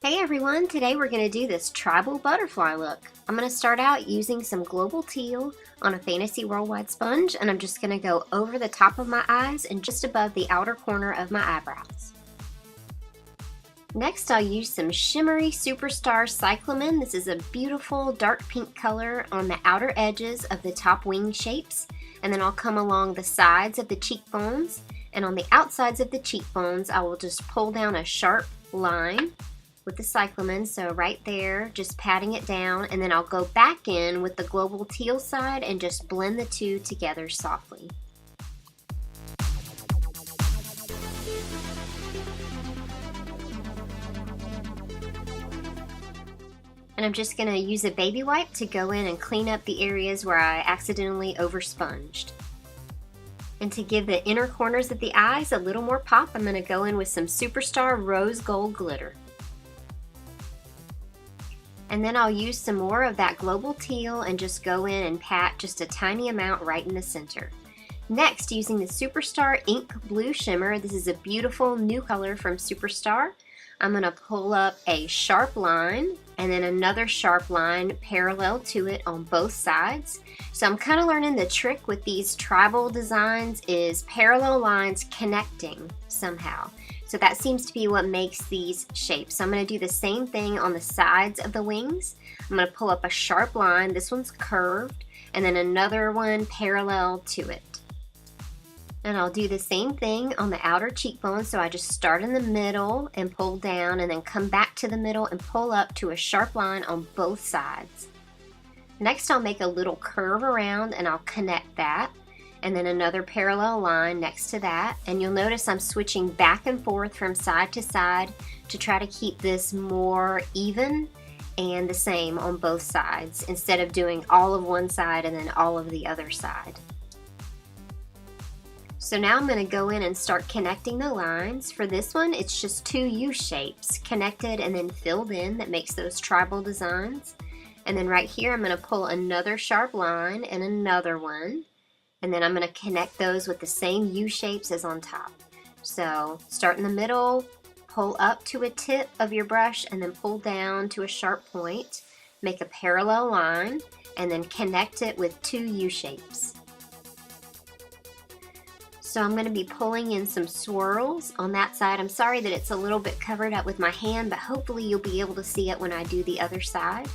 Hey everyone, today we're going to do this tribal butterfly look. I'm going to start out using some Global Teal on a Fantasy Worldwide sponge, and I'm just going to go over the top of my eyes and just above the outer corner of my eyebrows. Next, I'll use some Shimmery Superstar Cyclamen. This is a beautiful dark pink color on the outer edges of the top wing shapes, and then I'll come along the sides of the cheekbones, and on the outsides of the cheekbones I will just pull down a sharp line with the Cyclamen, so right there, just patting it down, and then I'll go back in with the Global Teal side and just blend the two together softly. And I'm just going to use a baby wipe to go in and clean up the areas where I accidentally oversponged. And to give the inner corners of the eyes a little more pop, I'm going to go in with some Superstar Rose Gold Glitter. And then I'll use some more of that Global Teal and just go in and pat just a tiny amount right in the center. Next, using the Superstar Ink Blue Shimmer, this is a beautiful new color from Superstar. I'm going to pull up a sharp line and then another sharp line parallel to it on both sides. So I'm kind of learning the trick with these tribal designs is parallel lines connecting somehow. So that seems to be what makes these shapes. So I'm going to do the same thing on the sides of the wings. I'm going to pull up a sharp line, this one's curved, and then another one parallel to it. And I'll do the same thing on the outer cheekbone, so I just start in the middle and pull down and then come back to the middle and pull up to a sharp line on both sides. Next I'll make a little curve around and I'll connect that. And then another parallel line next to that, and you'll notice I'm switching back and forth from side to side to try to keep this more even and the same on both sides instead of doing all of one side and then all of the other side. So now I'm going to go in and start connecting the lines. For this one, it's just two U shapes connected and then filled in that makes those tribal designs. And then right here I'm going to pull another sharp line and another one. And then I'm going to connect those with the same U shapes as on top. So start in the middle, pull up to a tip of your brush, and then pull down to a sharp point. Make a parallel line, and then connect it with two U shapes. So I'm going to be pulling in some swirls on that side. I'm sorry that it's a little bit covered up with my hand, but hopefully you'll be able to see it when I do the other side.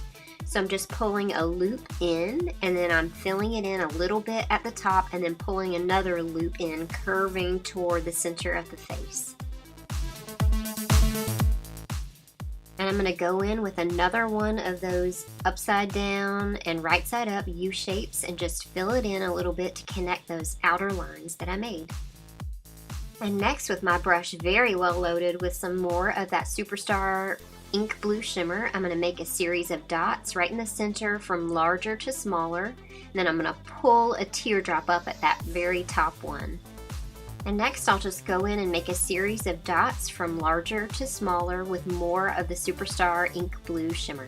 So I'm just pulling a loop in, and then I'm filling it in a little bit at the top, and then pulling another loop in, curving toward the center of the face. And I'm going to go in with another one of those upside down and right side up U shapes and just fill it in a little bit to connect those outer lines that I made. And next, with my brush very well loaded with some more of that Superstar Ink Blue Shimmer, I'm going to make a series of dots right in the center from larger to smaller. And then I'm going to pull a teardrop up at that very top one. And next I'll just go in and make a series of dots from larger to smaller with more of the Superstar Ink Blue Shimmer.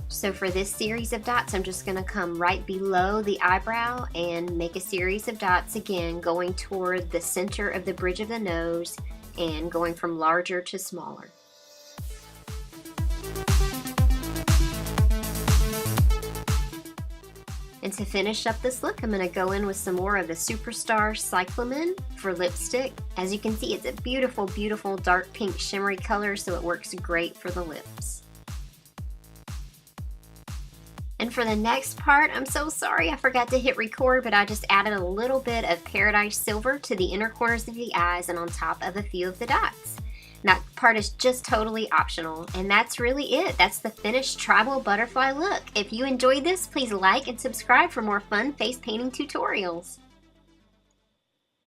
So for this series of dots, I'm just going to come right below the eyebrow and make a series of dots again, going toward the center of the bridge of the nose and going from larger to smaller. And to finish up this look, I'm going to go in with some more of the Superstar Cyclamen for lipstick. As you can see, it's a beautiful, beautiful dark pink shimmery color, so it works great for the lips. And for the next part, I'm so sorry I forgot to hit record, but I just added a little bit of Paradise Silver to the inner corners of the eyes and on top of a few of the dots. That part is just totally optional, and that's really it. That's the finished tribal butterfly look. If you enjoyed this, please like and subscribe for more fun face painting tutorials.